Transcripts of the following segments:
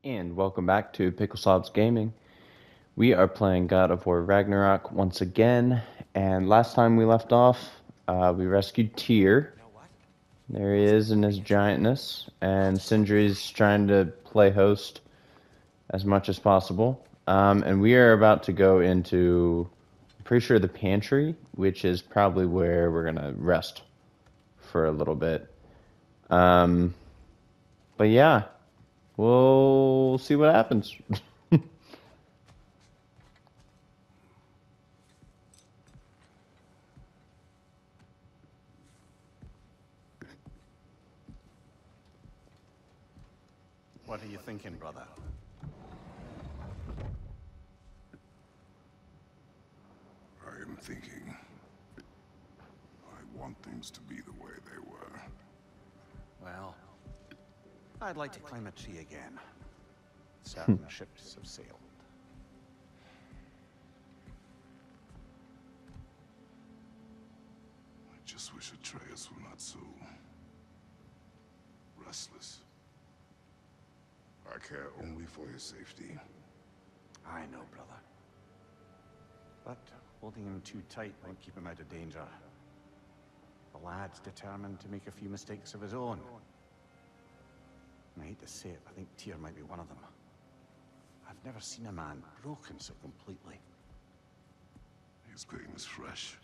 And welcome back to Picklesobs Gaming. We are playing God of War Ragnarok once again, and last time we left off, we rescued Tyr. There he is in his giantness, and Sindri's trying to play host as much as possible. And we are about to go into, I'm pretty sure, the pantry, which is probably where we're gonna rest for a little bit. But yeah. We'll see what happens. What are you thinking, brother? I am thinking. I want things to be the way they were. Well, I'd like to climb a tree again. Certain ships have sailed. I just wish ATREUS were not so restless. I care only for his safety. I know, brother. But holding him too tight won't keep him out of danger. The lad's determined to make a few mistakes of his own. And I hate to say it, I think Tyr might be one of them. I've never seen a man broken so completely. His pain is fresh.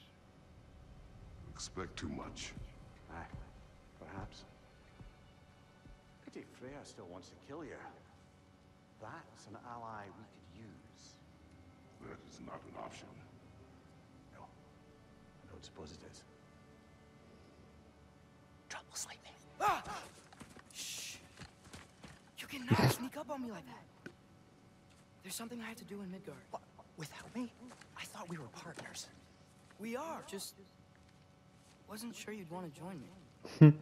You expect too much. Aye, perhaps. Pity Freya still wants to kill you. That's an ally we could use. That is not an option. No, I don't suppose it is. Trouble's lightning. Ah! Shh! You cannot sneak up on me like that. There's something I have to do in Midgard. What? Without me? I thought we were partners. We are, just wasn't sure you'd want to join me.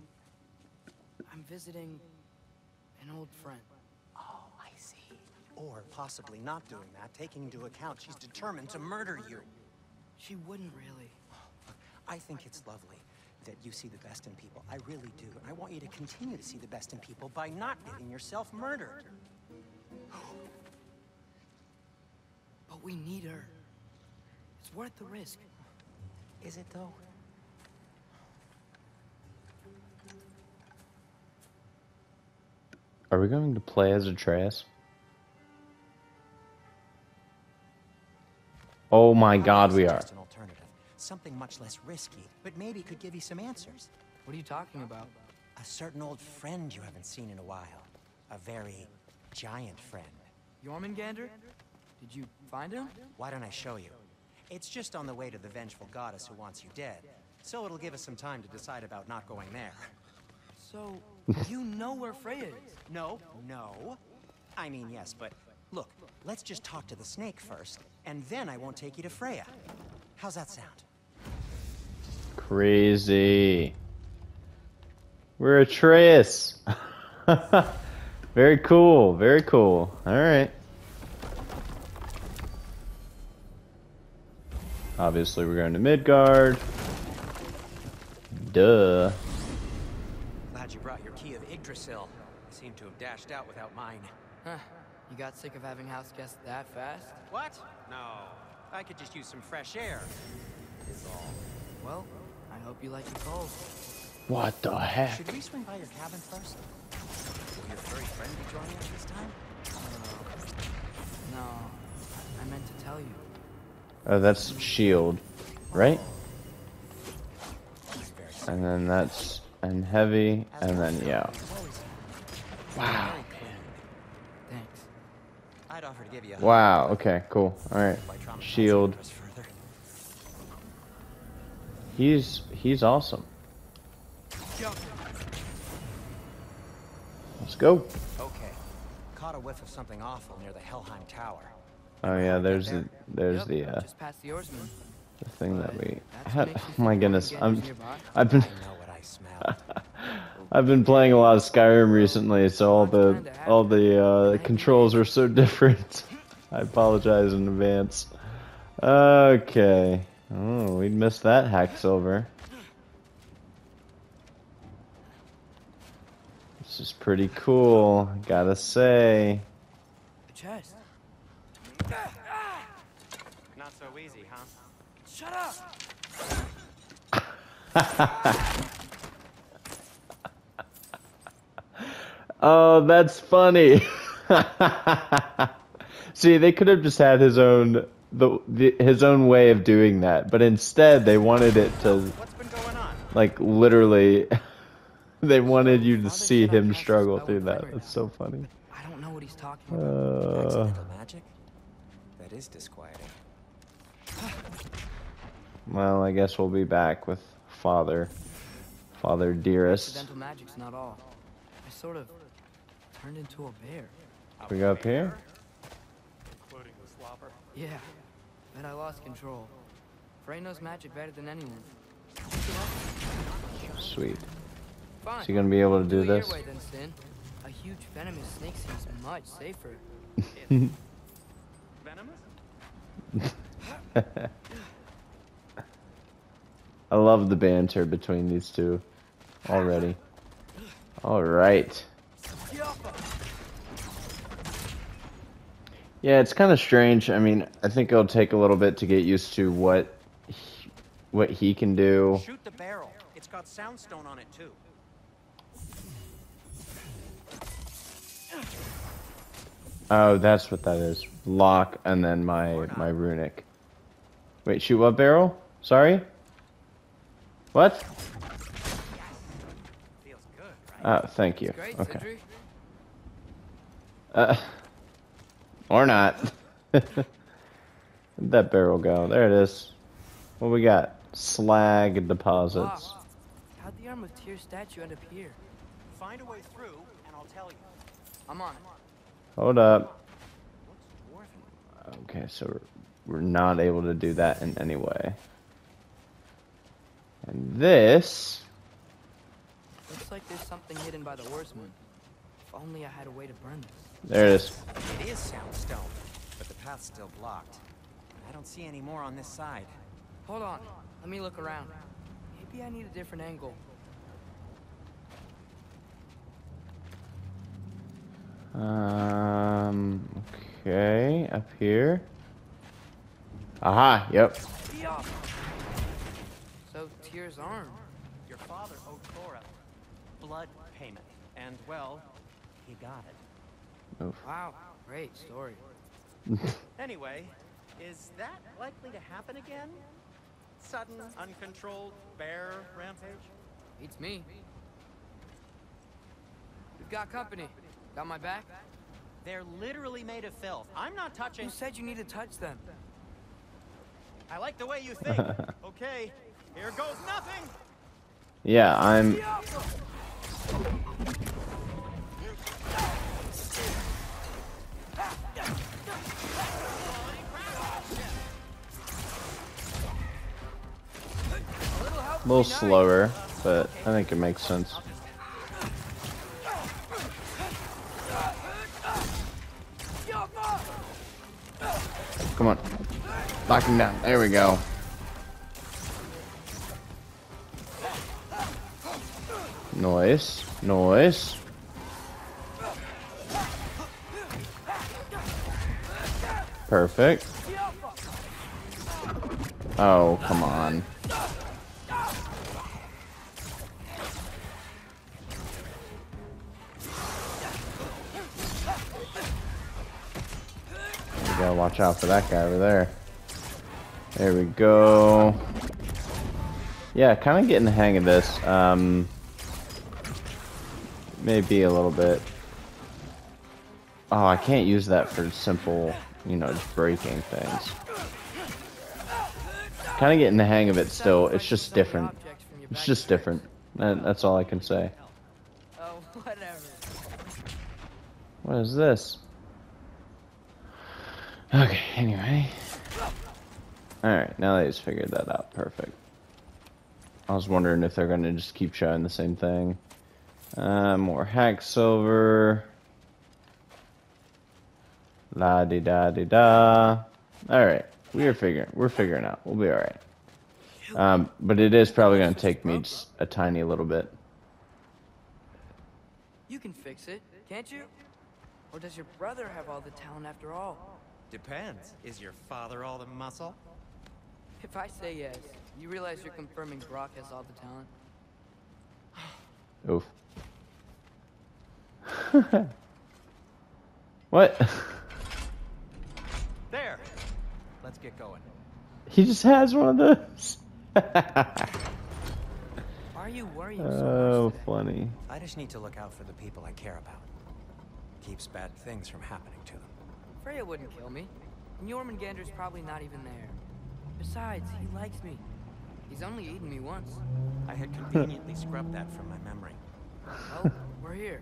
I'm visiting an old friend. Oh, I see. Or possibly not doing that, taking into account she's determined to murder you. She wouldn't really. I think it's lovely that you see the best in people. I really do. And I want you to continue to see the best in people by not getting yourself murdered. But we need her. It's worth the risk. Is it, though? Are we going to play as ATREUS? Oh my God, we are. An alternative. Something much less risky, but maybe could give you some answers. What are you talking about? A certain old friend you haven't seen in a while. A very giant friend. Jormungandr? Did you find him? Why don't I show you? It's just on the way to the vengeful goddess who wants you dead. So it'll give us some time to decide about not going there. So, you know where Freya is? No. I mean, yes, but look, let's just talk to the snake first, and then I won't take you to Freya. How's that sound? Crazy. We're ATREUS. Very cool, very cool. Alright. Obviously we're going to Midgard. Duh. Glad you brought your key of Yggdrasil. You seem to have dashed out without mine. Huh. You got sick of having house guests that fast? What? No. I could just use some fresh air. Is all. Well, I hope you like it cold. What the heck? Should we swing by your cabin first? Will your furry friend be joining us this time? No, I meant to tell you. Oh, that's shield, right? I'm very sorry. And then that's and heavy, and then yeah. Wow. Very clean. Thanks. I'd offer to give you a Wow. Okay. Cool. All right. Shield. He's awesome. Let's go. Okay. Caught a whiff of something awful near the Helheim Tower. Oh yeah. There's the Just past the oarsman. the thing that we That's had. what makes Oh you my think goodness. Jormungandr's nearby. I've been I know what I smell. I've been playing a lot of Skyrim recently, so all the controls are so different. I apologize in advance. Okay. Oh, we missed that hack silver. This is pretty cool, gotta say. chest. Not so easy, huh? Shut up! Oh, that's funny. See, they could have just had his own his own way of doing that, but instead they wanted it to What's been going on? like literally they wanted you to Father see said I him cast a struggle spell through with flame that. right That's now. so funny. I don't know what he's talking about. Accidental magic? That is disquieting. Well, I guess we'll be back with Father Dearest. Accidental magic's not all. I sort of turned into a bear. We go up here? Including the slobber. Yeah, but I lost control. Frey knows magic better than anyone. Sweet. Fine. Is he gonna be able to do it your this? way then, Sin. A huge venomous snake seems much safer. Venomous? I love the banter between these two already. All right. Yeah, it's kind of strange. I mean, I think it'll take a little bit to get used to what he can do. Shoot the barrel. It's got soundstone on it too. Oh, that's what that is. Lock and then my runic. Wait, shoot what barrel? Sorry? What? Feels good, right? Thank you. Great, Okay. Sidri. Or not. Where'd that barrel go? There it is. What we got? Slag deposits. Wow. How'd the arm of Tyr's statue end up here? Find a way through, and I'll tell you. I'm on it. Hold up. Looks dwarven. Okay, so we're not able to do that in any way. And this... Looks like there's something hidden by the horseman. If only I had a way to burn this. There it is. It is soundstone, but the path's still blocked. I don't see any more on this side. Hold on. Let me look around. Maybe I need a different angle. Okay, up here. Aha, yep. So Tyr's arm. Your father owed Thora blood payment, and well, he got it. Oof. Wow, great story. Anyway, is that likely to happen again? Sudden, uncontrolled bear rampage? Beats me. We've got company. Got my back? They're literally made of filth. I'm not touching. Who said you need to touch them? I like the way you think. Okay, here goes nothing. Yeah, I'm... a little slower, but I think it makes sense. Come on. Lock him down. There we go. Noise. Noise. Perfect. Oh, come on. We gotta watch out for that guy over there. There we go. Yeah, kind of getting the hang of this. Maybe a little bit. Oh, I can't use that for simple, you know, just breaking things. Kind of getting the hang of it still. It's just different. It's just different. That's all I can say. Oh, whatever. What is this? Okay, anyway. Alright, now that he's figured that out, perfect. I was wondering if they're gonna just keep showing the same thing. More hack silver. La di da di da. Alright, we're figuring out. We'll be alright. But it is probably gonna take me just a tiny little bit. You can fix it, can't you? Or does your brother have all the talent after all? Depends. Is your father all the muscle? If I say yes, you realize you're confirming Brock has all the talent? Oof. What? There. Let's get going. He just has one of those. Why are you worrying so Oh, much today? funny. I just need to look out for the people I care about. Keeps bad things from happening to them. Freya wouldn't kill me, and Jormungandr's probably not even there. Besides, he likes me. He's only eaten me once. I had conveniently scrubbed that from my memory. Well, we're here.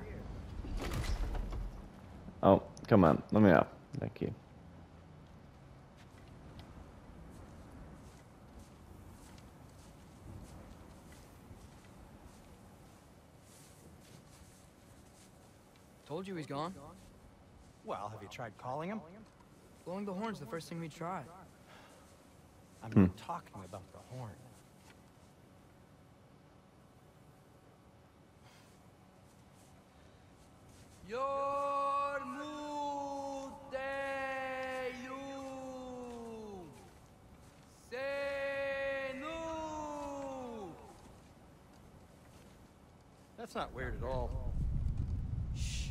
Oh, come on. Let me out. Thank you. Told you he's gone. Well, have you tried calling him? Blowing the horn's the first thing we try. I'm not talking about the horn. That's not weird at all. Shh.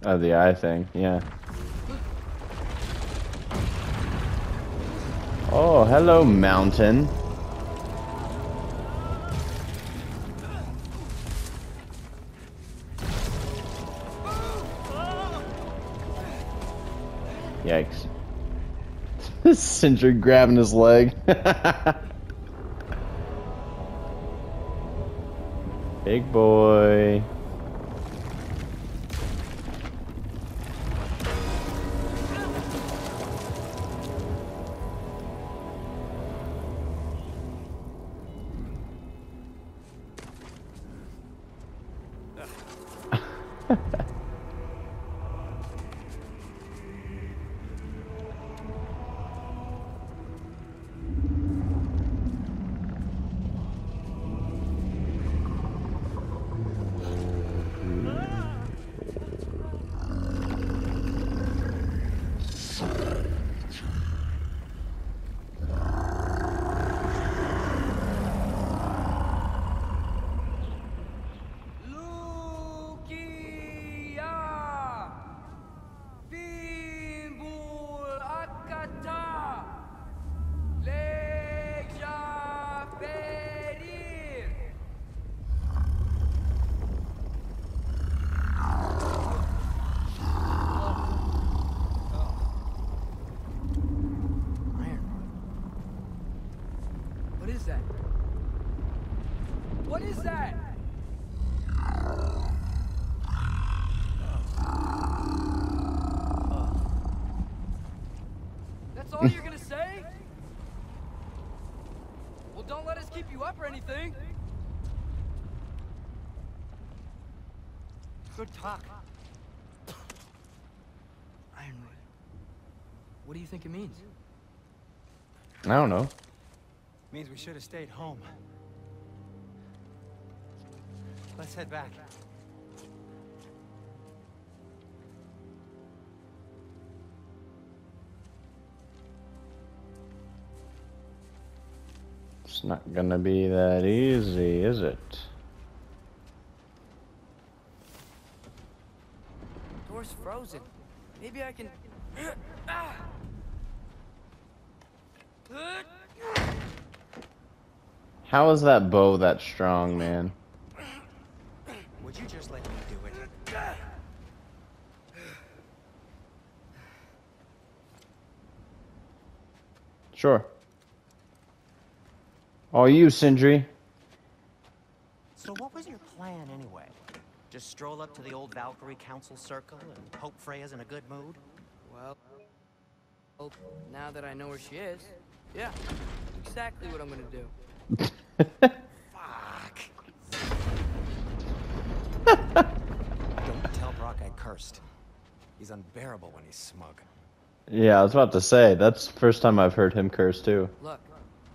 Oh, the eye thing. Yeah. Oh, hello, mountain. Yikes. Sindri grabbing his leg. Big boy. What is that? What is that? That's all you're gonna say? Well, don't let us keep you up or anything. Good talk. Ironwood. What do you think it means? I don't know. Means we should have stayed home. Let's head back. It's not gonna be that easy, is it? Door's frozen. Maybe I can... How is that bow that strong, man? Would you just let me do it? Sure. Oh, you, Sindri. So what was your plan anyway? Just stroll up to the old Valkyrie Council Circle and hope Freya's in a good mood? Well, now that I know where she is, yeah, exactly what I'm gonna do. Fuck. Don't tell Brock I cursed. He's unbearable when he's smug. Yeah, I was about to say, that's the first time I've heard him curse, too. Look,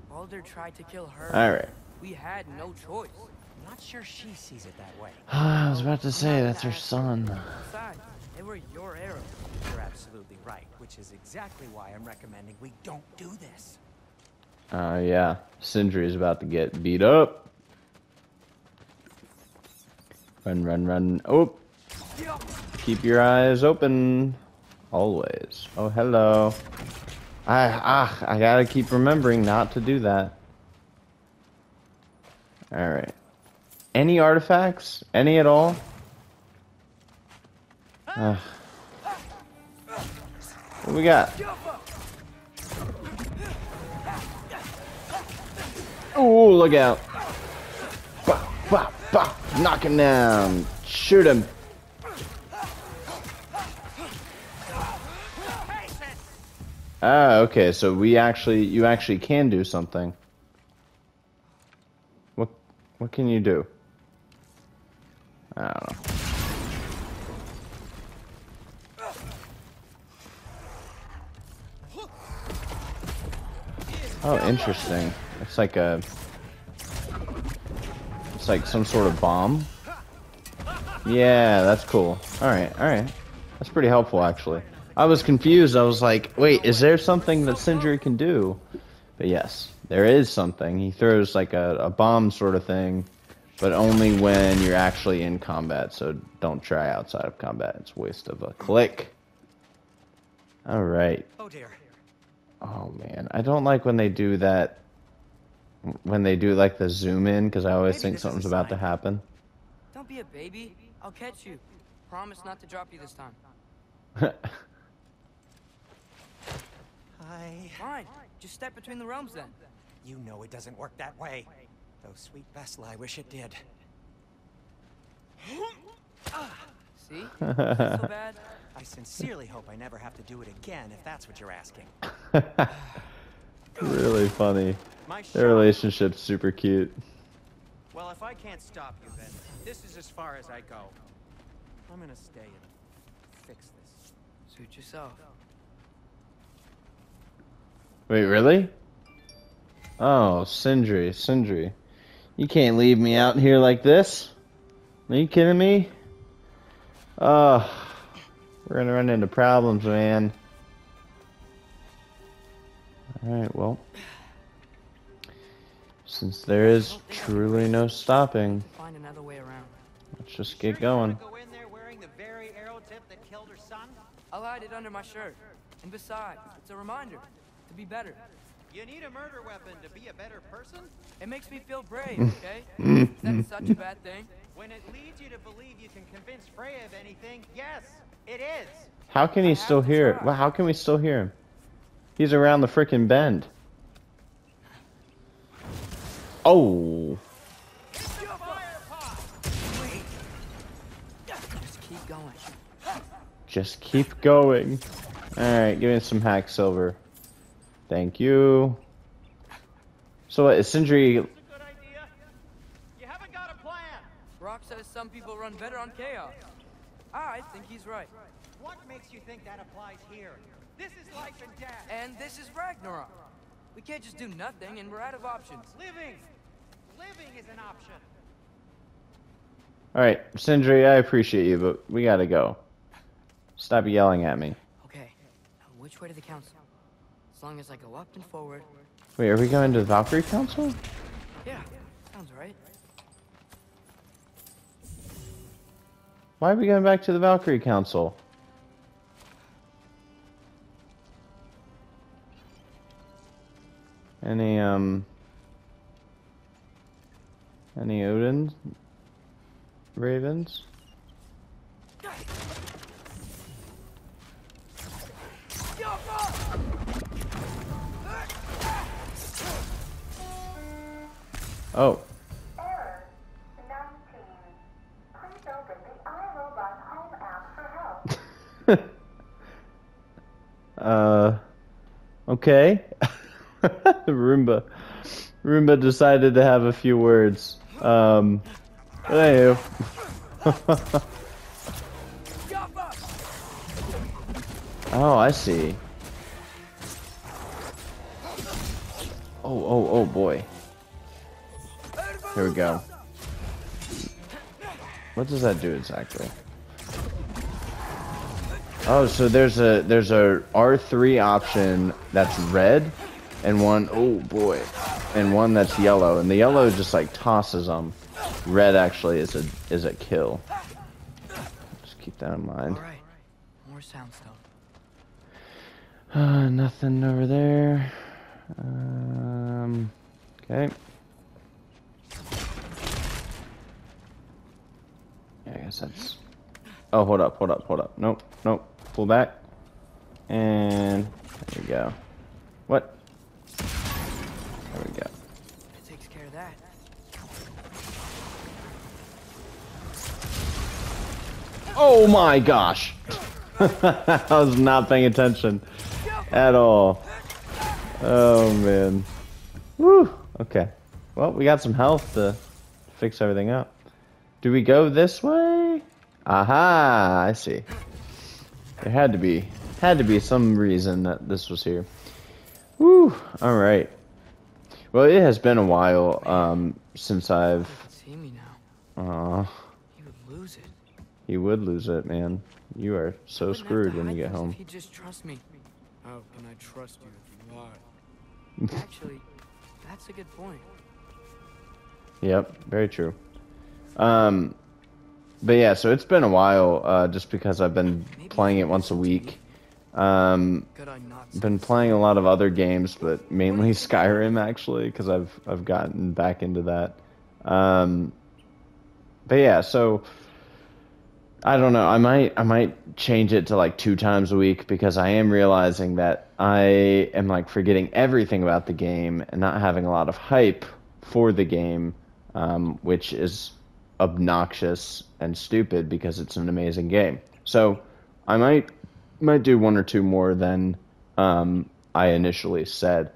Baldur tried to kill her. Alright. We had no choice. I'm not sure she sees it that way. I was about to say, that's her son. Besides, They were your arrows. You're absolutely right, which is exactly why I'm recommending we don't do this. Yeah. Sindri is about to get beat up. Run, run, run. Oh! Keep your eyes open. Always. Oh, hello. I gotta keep remembering not to do that. Alright. Any artifacts? Any at all? What we got? Oh, look out. Bah, bah, bah. Knock him down. Shoot him. Ah, okay, so you actually can do something. What can you do? I don't know. Oh, interesting. It's like some sort of bomb. Yeah, that's cool. Alright, alright. That's pretty helpful, actually. I was confused. I was like, wait, is there something that Sindri can do? But yes, there is something. He throws like a bomb sort of thing, but only when you're actually in combat, so don't try outside of combat. It's a waste of a click. Alright. Oh dear. Oh man, I don't like when they do that, when they do like the zoom in, because I always think something's about to happen. Don't be a baby. I'll catch you. Promise not to drop you this time. Fine. Just step between the realms then. You know it doesn't work that way. Though sweet Vesla, I wish it did. See? Isn't so bad? I sincerely hope I never have to do it again, if that's what you're asking. Really funny. My Their relationship's super cute. Well, if I can't stop you, then this is as far as I go. I'm gonna stay and fix this. Suit yourself. Wait, really? Oh, Sindri. You can't leave me out here like this. Are you kidding me? We're gonna run into problems, man. Alright, well. Since there is truly no stopping, Find another way around. let's just get going. Go in there wearing the very arrow tip that killed her son? I'll hide it under my shirt. And besides, it's a reminder to be better. You need a murder weapon to be a better person? It makes me feel brave, okay? Is that such a bad thing? When it leads you to believe you can convince Freya of anything, yes, it is. How can he still hear it? Well, how can we still hear him? He's around the frickin' bend. Oh. Just keep going. Just keep going. Alright, give me some hack silver. Thank you. So what, is Sindri... That's a good idea. You haven't got a plan. Rock says some people run better on chaos. I think he's right. What makes you think that applies here? This is life and death. And this is Ragnarok. We can't just do nothing and we're out of options. Living is an option. Alright, Sindri, I appreciate you, but we gotta go. Stop yelling at me. Okay, now which way to the council? As long as I go up and forward. Wait, are we going to the Valkyrie Council? Yeah, sounds right. Why are we going back to the Valkyrie Council? Any Odin ravens? Oh. Error 19. Please open the iRobot Home app for help. Okay. Roomba decided to have a few words. Hey. Oh, I see. Oh boy. Here we go. What does that do exactly? Oh, so there's a R3 option that's red, and one, oh boy, and one that's yellow, and the yellow just like tosses them. Red actually is a kill. Just keep that in mind. All right, more sound stuff. Nothing over there. Okay. Yeah, I guess that's. Oh, hold up. Nope. Pull back. And there we go. What? There we go. It takes care of that. Oh my gosh! I was not paying attention at all. Oh man. Woo! Okay. Well, we got some health to fix everything up. Do we go this way? Aha! I see. There had to be some reason that this was here. Woo! All right. Well, it has been a while since I've. He could see me now. He would lose it. You would lose it, man. You are so Wouldn't have screwed to when you hide get things home. if he'd just trust me. How can I trust you if you lie? Actually, that's a good point. Yep, very true. But yeah, so it's been a while, just because I've been playing it once a week. Could I not? Been playing a lot of other games, but mainly Skyrim actually, because I've gotten back into that. But yeah, so I don't know. I might change it to like 2 times a week, because I am realizing that I am like forgetting everything about the game and not having a lot of hype for the game, which is obnoxious and stupid because it's an amazing game. So I might do 1 or 2 more than I initially said,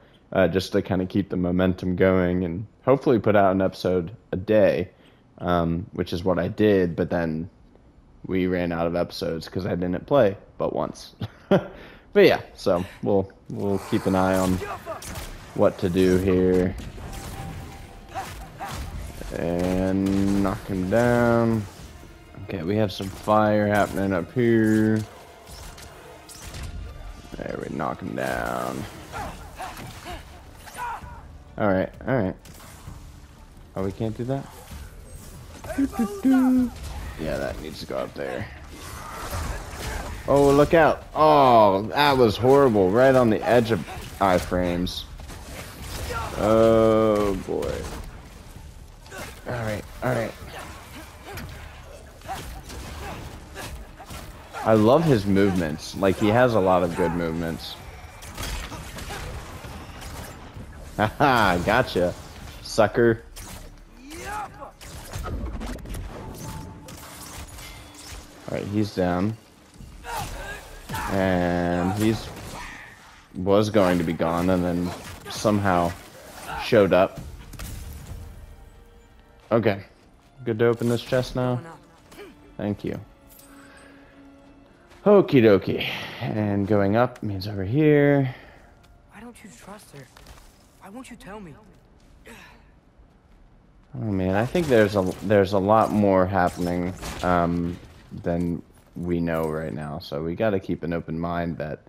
just to kind of keep the momentum going and hopefully put out an episode a day, which is what I did, but then we ran out of episodes because I didn't play but once. But yeah, so we'll keep an eye on what to do here. And knock him down. Okay, we have some fire happening up here. There, we knock him down. Alright. Oh, we can't do that? Yeah, that needs to go up there. Oh, look out. Oh, that was horrible. Right on the edge of iframes. Oh, boy. Alright. I love his movements. Like, he has a lot of good movements. Haha, gotcha, sucker. Alright, he's down. And was going to be gone and then somehow showed up. Okay. Good to open this chest now. Thank you. Okie dokie. And going up means over here. Why don't you trust her? Why won't you tell me? Oh man, I think there's a lot more happening than we know right now. So we got to keep an open mind that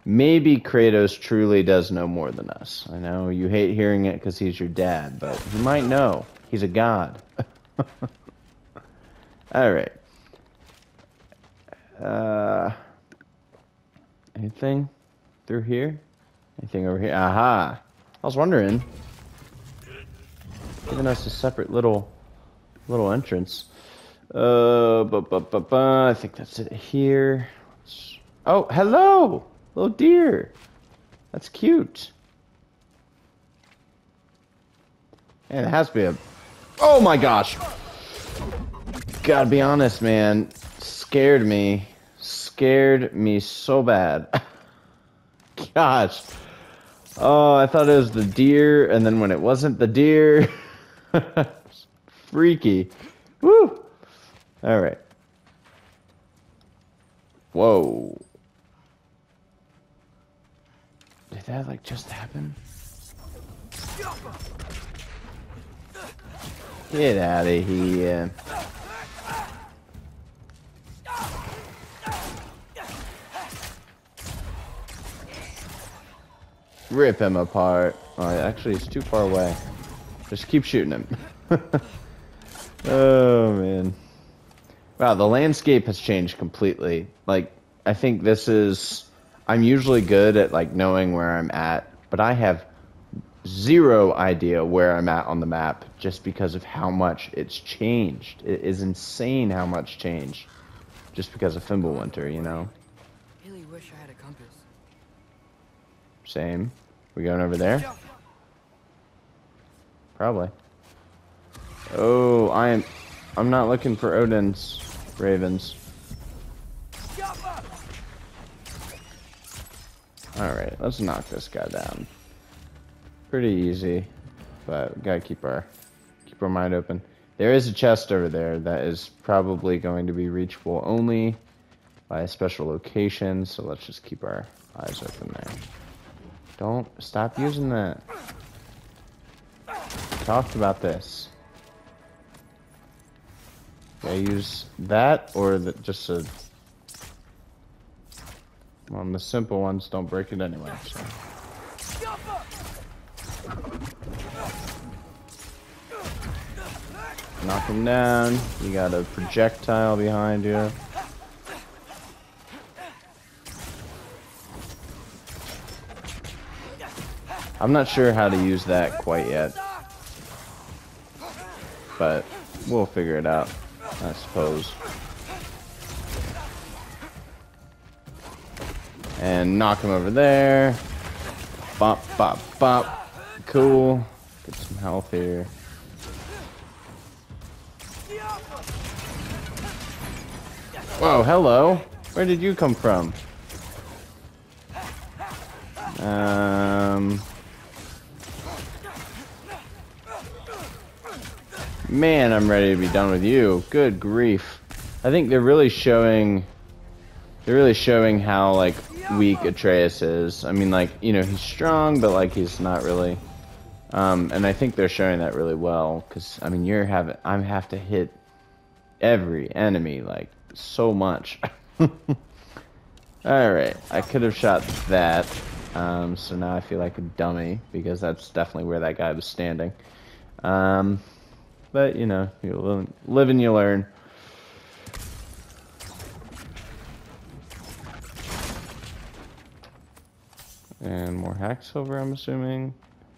maybe Kratos truly does know more than us. I know you hate hearing it because he's your dad, but he might know. He's a god. Alright. Anything through here? Anything over here? Aha! I was wondering. Giving us a separate little entrance. I think that's it here. Oh, hello! Little deer. That's cute. And it has to be a... Oh my gosh! Gotta be honest, man. Scared me so bad. Gosh. Oh, I thought it was the deer, and then when it wasn't the deer... Freaky. Woo! Alright. Whoa. Did that, like, just happen? Get out of here. Rip him apart. Oh, actually, he's too far away. Just keep shooting him. Oh, man. Wow, the landscape has changed completely. Like, I think this is... I'm usually good at, like, knowing where I'm at, but I have zero idea where I'm at on the map just because of how much it's changed. It is insane how much changed just because of Fimbulwinter, you know? Really wish I had a compass. Same. We going over there? Probably. Oh, I'm not looking for Odin's ravens. Alright, let's knock this guy down. Pretty easy, but we gotta keep our mind open. There is a chest over there that is probably going to be reachable only by a special location, so let's just keep our eyes open there. Don't stop using that. Talked about this. I use that or just a... Well, the simple ones don't break it anyway, so... Knock him down. You got a projectile behind you. I'm not sure how to use that quite yet. But we'll figure it out, I suppose. And knock him over there. Bop, bop, bop. Cool. Get some health here. Whoa, hello. Where did you come from? Man, I'm ready to be done with you. Good grief. I think they're really showing how, like, weak Atreus is. I mean, like, you know, he's strong, but, like, he's not really. And I think they're showing that really well, because, I mean, I have to hit every enemy, like, so much. Alright, I could have shot that. So now I feel like a dummy, because that's definitely where that guy was standing. But, you know, you live and you learn. And more hack silver, I'm assuming.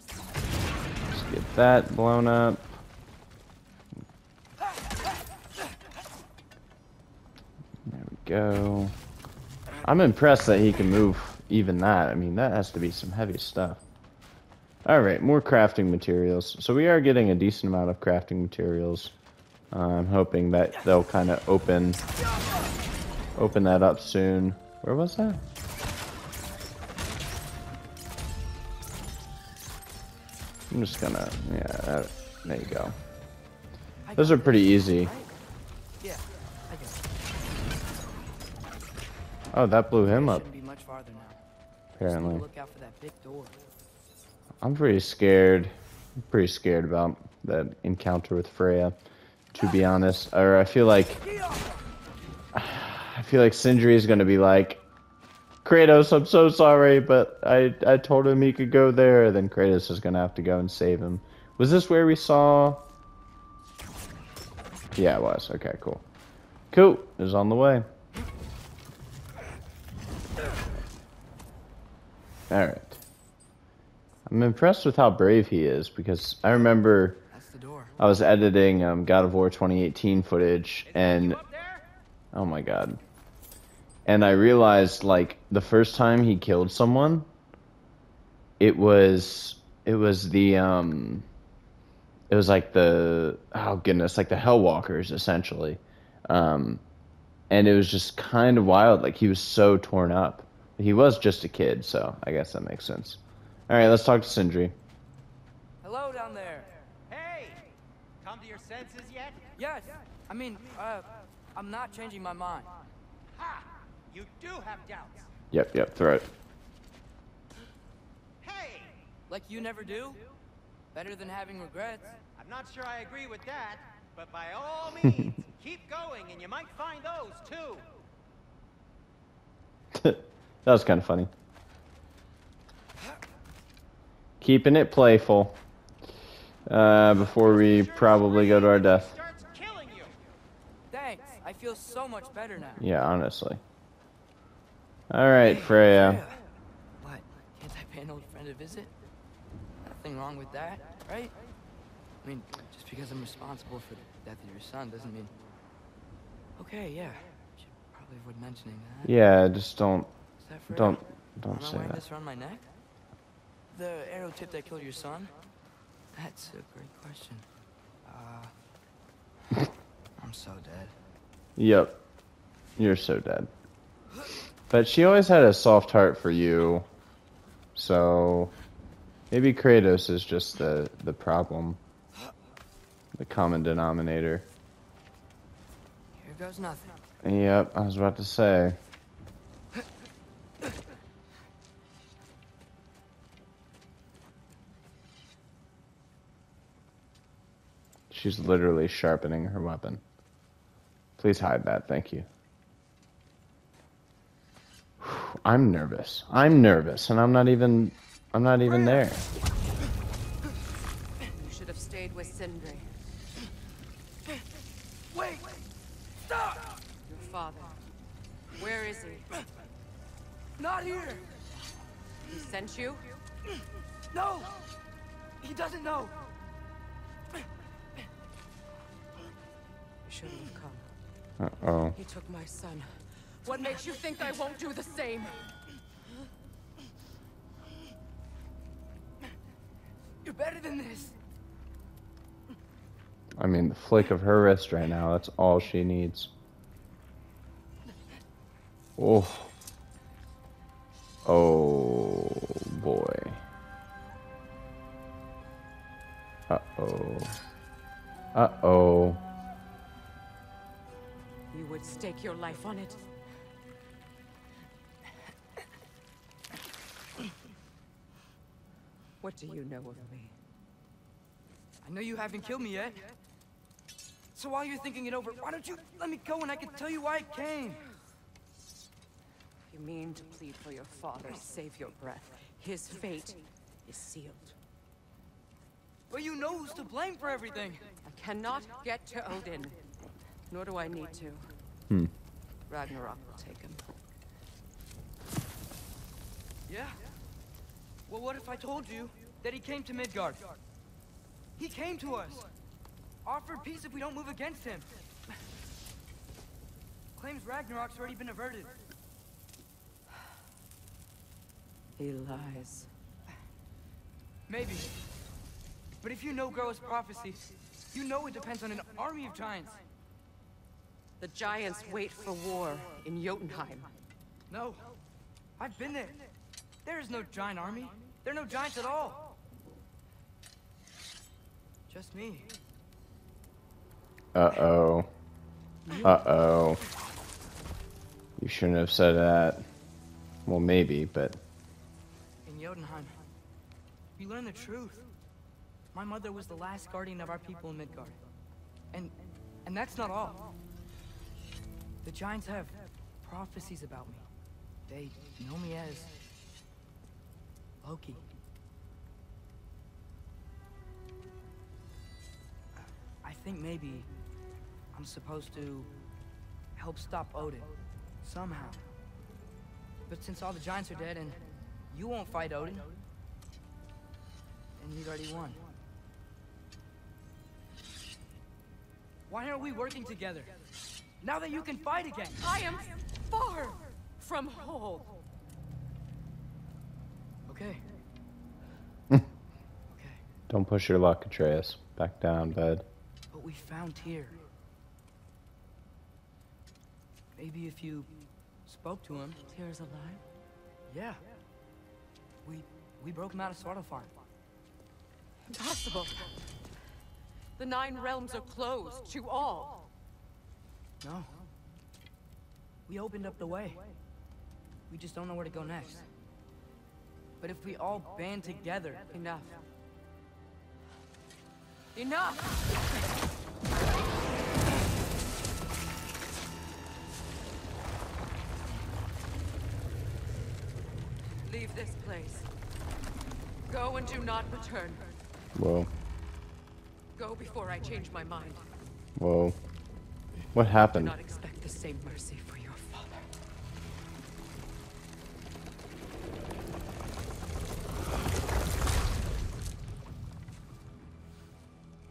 Let's get that blown up. There we go. I'm impressed that he can move even that. I mean, that has to be some heavy stuff. Alright, more crafting materials. So we are getting a decent amount of crafting materials. I'm hoping that they'll kind of open that up soon. Where was that? I'm just gonna, yeah, there you go. Those are pretty easy. Yeah, I guess. Oh, that blew him up. Shouldn't be much farther now. Apparently. Look out for that big door. I'm pretty scared. I'm pretty scared about that encounter with Freya, to be honest. Or I feel like Sindri is gonna be like, Kratos, I'm so sorry, but I told him he could go there. Then Kratos is gonna have to go and save him. Was this where we saw? Yeah, it was. Okay, cool. Cool. It was on the way. Alright. I'm impressed with how brave he is, because I remember That's the door. I was editing God of War 2018 footage, and oh my god. And I realized, like, the first time he killed someone, it was like the, oh goodness, like the Hellwalkers, essentially. And it was just kind of wild, like he was so torn up. He was just a kid, so I guess that makes sense. Alright, let's talk to Sindri. Hello down there. Hey! Come to your senses yet? Yes. I mean, I'm not changing my mind. Ha! You do have doubts. Yep, throw it. Hey! Like you never do? Better than having regrets. I'm not sure I agree with that, but by all means, keep going and you might find those too. That was kind of funny. keeping it playful. Before we probably go to our death. Starts killing you. Thanks. I feel so much better now. Yeah, honestly. Alright, Hey, Freya. What? Can't I pay an old friend a visit? Nothing wrong with that, right? I mean, just because I'm responsible for the death of your son doesn't mean... Okay, yeah. Should probably avoid mentioning that. Yeah, just don't Is that Freya? don't Am I say wearing that. this around my neck? The arrow tip that killed your son? That's a great question. I'm so dead. Yep. You're so dead. But she always had a soft heart for you. So maybe Kratos is just the problem. The common denominator. Here goes nothing. Yep, I was about to say. She's literally sharpening her weapon. Please hide that, thank you. I'm nervous. I'm nervous, and I'm not even there. You should have stayed with Sindri. Wait! Stop! Your father. Where is he? Not here! He sent you? No! He doesn't know! You shouldn't have come. Uh-oh. He took my son. What makes you think I won't do the same? You're better than this! I mean, the flick of her wrist right now, that's all she needs. Oh. Oh, boy. Uh-oh. Uh-oh. You would stake your life on it. What do you know of me? I know you haven't killed me yet. So while you're thinking it over, why don't you let me go and I can tell you why I came? You mean to plead for your father, save your breath. His fate is sealed. But you know who's to blame for everything. I cannot get to Odin. Nor do I need to. Ragnarok will take him. Yeah? Well, what if I told you that he came to Midgard? He came to us. Offered peace if we don't move against him. Claims Ragnarok's already been averted. He lies. Maybe. But if you know Groa's prophecy, you know it depends on an army of giants. The giants wait for war in Jotunheim. No. I've been there. There is no giant army. There are no giants at all. Just me. Uh-oh. Uh-oh. You shouldn't have said that. Well, maybe, but... In Jotunheim, we learn the truth. My mother was the last guardian of our people in Midgard. And that's not all. The giants have prophecies about me. They know me as... Loki. I think maybe I'm supposed to help stop Odin, somehow. But since all the giants are dead and you won't fight Odin, then you've already won. Why aren't we working together? Now that you can fight again! I am far from whole. Okay. Okay. Don't push your luck, Atreus. Back down, bud. But we found Tyr. Maybe if you spoke to him... Tyr's alive? Yeah. We broke him out of Svartalfheim. Impossible. The 9 realms are closed to all. No. We opened up the way. We just don't know where to go next. But if we all band together... Enough. Enough! Leave this place. Go and do not return. Whoa. Go before I change my mind. Whoa. What Do happened? not expect the same mercy for your father.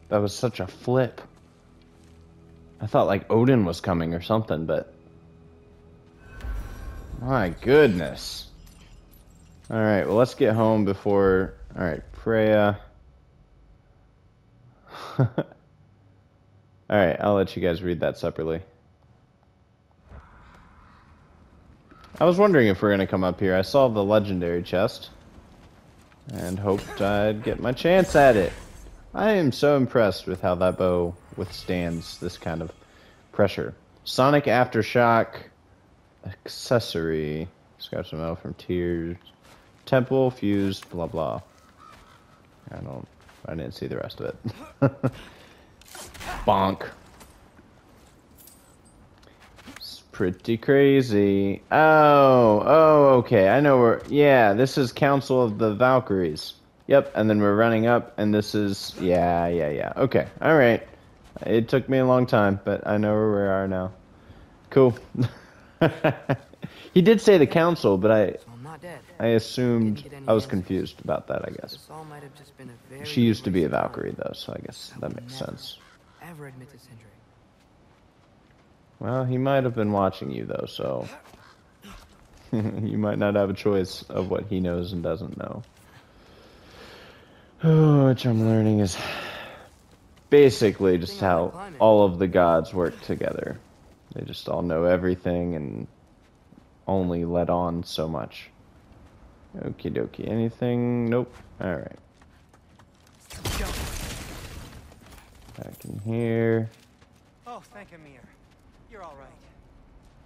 That was such a flip. I thought like Odin was coming or something, but... My goodness. Alright, well let's get home before... Alright, Freya. Alright, I'll let you guys read that separately. I was wondering if we're gonna come up here. I saw the legendary chest. And hoped I'd get my chance at it. I am so impressed with how that bow withstands this kind of pressure. Sonic Aftershock accessory. Scratch some metal from Tears. Temple fused. Blah blah. I didn't see the rest of it. Bonk. It's pretty crazy. Oh, okay. I know where. Yeah, this is Council of the Valkyries. Yep, and then we're running up, and this is... Yeah. Okay, alright. It took me a long time, but I know where we are now. Cool. He did say the council, but I'm not dead. I assumed... Didn't get any I was answers. confused about that, I guess. This all might have just been a very She used to be a waste of time. Valkyrie, though, so I guess I that would makes never, sense. Ever admit to Sindri. Well, he might have been watching you, though, so... You might not have a choice of what he knows and doesn't know. Which I'm learning is basically just how all of the gods work together. They just all know everything and only let on so much. Okie dokie. Anything? Nope. Alright. Back in here. Oh, thank Amir. You're all right.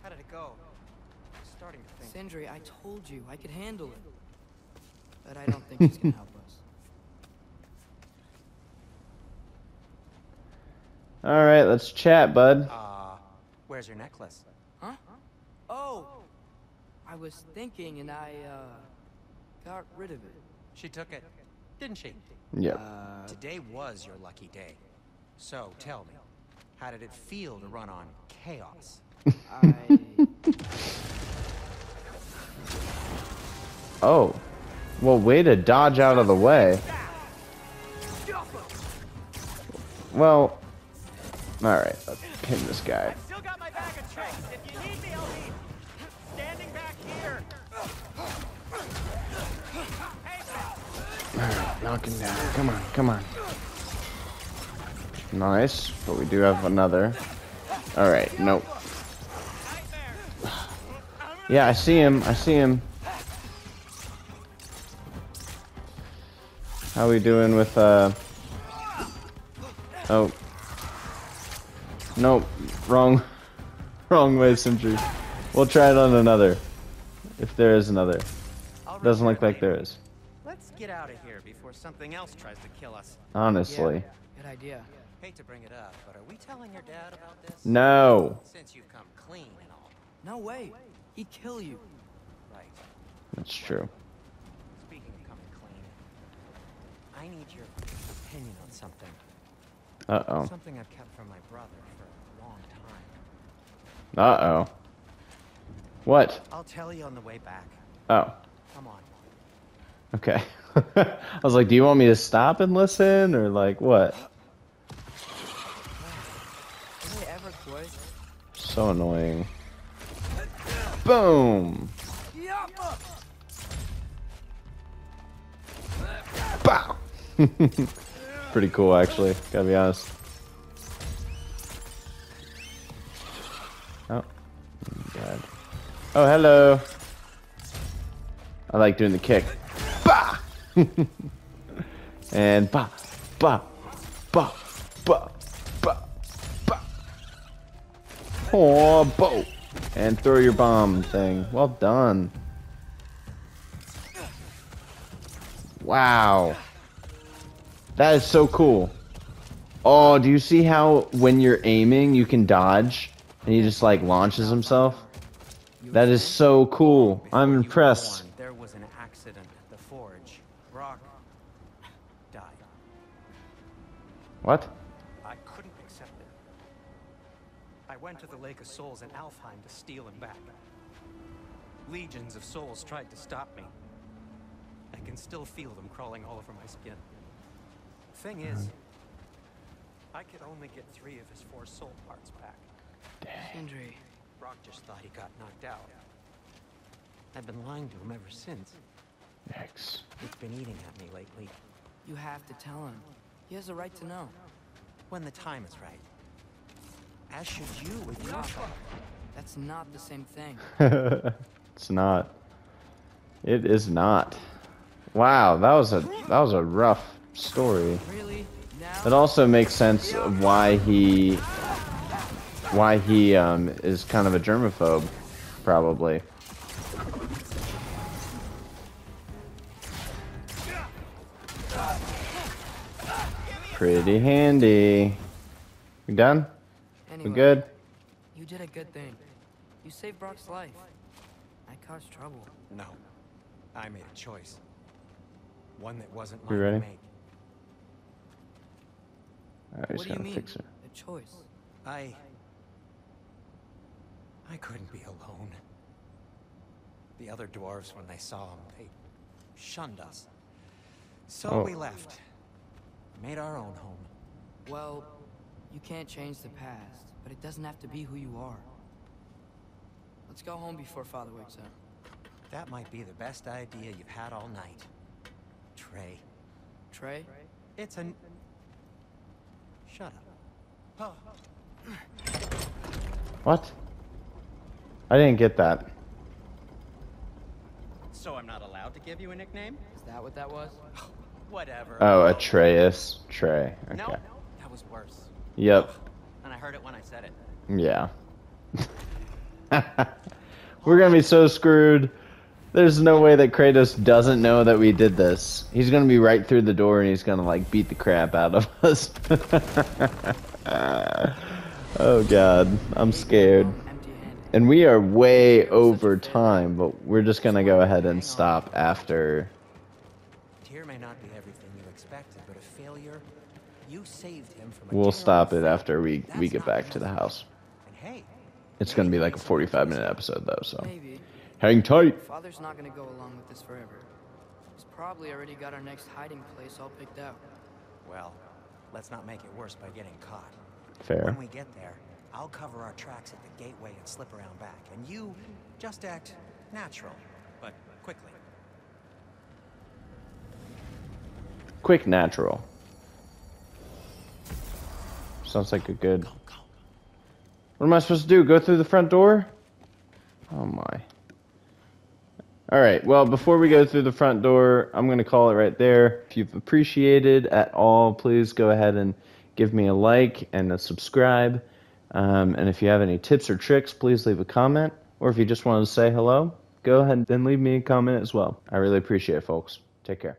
How did it go? I'm starting to think. Sindri, I told you I could handle it. But I don't think he's gonna help us. Alright, let's chat, bud. Where's your necklace? Huh? Oh! I was thinking and I, got rid of it. She took it, didn't she? Yep. Today was your lucky day. So, tell me, how did it feel to run on chaos? Oh. Well, way to dodge out of the way. Well... Alright, let's pin this guy. Still got my bag of tricks. If you need me, I'll be standing back here. Alright, knock him down. Come on. Nice, but we do have another. Alright, nope. Yeah, I see him. How we doing with, Oh. Nope. Wrong way, Sindri. We'll try it on another. If there is another. Doesn't look like there is. Let's get out of here before something else tries to kill us. Honestly. Yeah, good idea. Hate to bring it up, but are we telling your dad about this? No. Since you've come clean and all. No way. He'd kill you. Right. That's true. Speaking of coming clean, I need your opinion on something. Uh-oh. Something I've kept from my brother for a long time. Uh-oh. What? I'll tell you on the way back. Oh. Come on. Okay. I was like, do you want me to stop and listen, or like, what? Are they ever quit? So annoying. Boom! Bow! Pretty cool, actually. Gotta be honest. Oh. God. Oh, hello. I like doing the kick. Bah! And bah, bah, bah, bah, bah, bah. Oh, bow. And throw your bomb thing. Well done. Wow. That is so cool. Oh, do you see how when you're aiming you can dodge and he just like launches himself? That is so cool. I'm impressed. There was an accident at the forge. Brock died. What? I couldn't accept it. I went to the Lake of Souls in Alfheim to steal him back. Legions of souls tried to stop me. I can still feel them crawling all over my skin. Thing is, I could only get 3 of his 4 soul parts back. Sindri. Brock just thought he got knocked out. I've been lying to him ever since. Yikes. It's been eating at me lately. You have to tell him. He has a right to know. When the time is right. As should you with your father. That's not the same thing. It's not. It is not. Wow, that was a rough story. Really? Now? It also makes sense of why he is kind of a germaphobe, probably. Pretty handy. We done? Anyway, We good? You did a good thing. You saved Brock's life. I caused trouble. No. I made a choice. One that wasn't You mine ready? to make. Alright, he's What do you gonna mean? fix it. A choice. I couldn't be alone. The other dwarves, when they saw him, they shunned us. So Oh. we left. Made our own home. Well, you can't change the past, but it doesn't have to be who you are. Let's go home before Father wakes up. That might be the best idea you've had all night. Trey. Trey? It's an... Shut up. What? I didn't get that. So I'm not allowed to give you a nickname? Is that what that was? Whatever. Oh, Atreus. Trey. Okay. No, that was worse. Yep. And I heard it when I said it. Yeah. We're gonna be so screwed. There's no way that Kratos doesn't know that we did this. He's gonna be right through the door and he's gonna like beat the crap out of us. Oh god, I'm scared. Empty-handed. And we are way over time, but we're just gonna go ahead and stop after. Tyr may not be everything you expected, but a failure. You saved him from a We'll stop it terrible after we That's get not back to the enough. house. And hey, It's gonna be like a 45-minute episode though, so Maybe. hang tight. Father's not gonna go along with this forever. He's probably already got our next hiding place all picked out. well, let's not make it worse by getting caught. Fair. When we get there, I'll cover our tracks at the gateway and slip around back, and you just act natural, but quickly. Quick natural. Sounds like a good. Go, go. What am I supposed to do? Go through the front door? Oh my. Alright, well, before we go through the front door, I'm going to call it right there. If you've appreciated at all, please go ahead and give me a like and a subscribe. And if you have any tips or tricks, please leave a comment. Or if you just want to say hello, go ahead and leave me a comment as well. I really appreciate it, folks. Take care.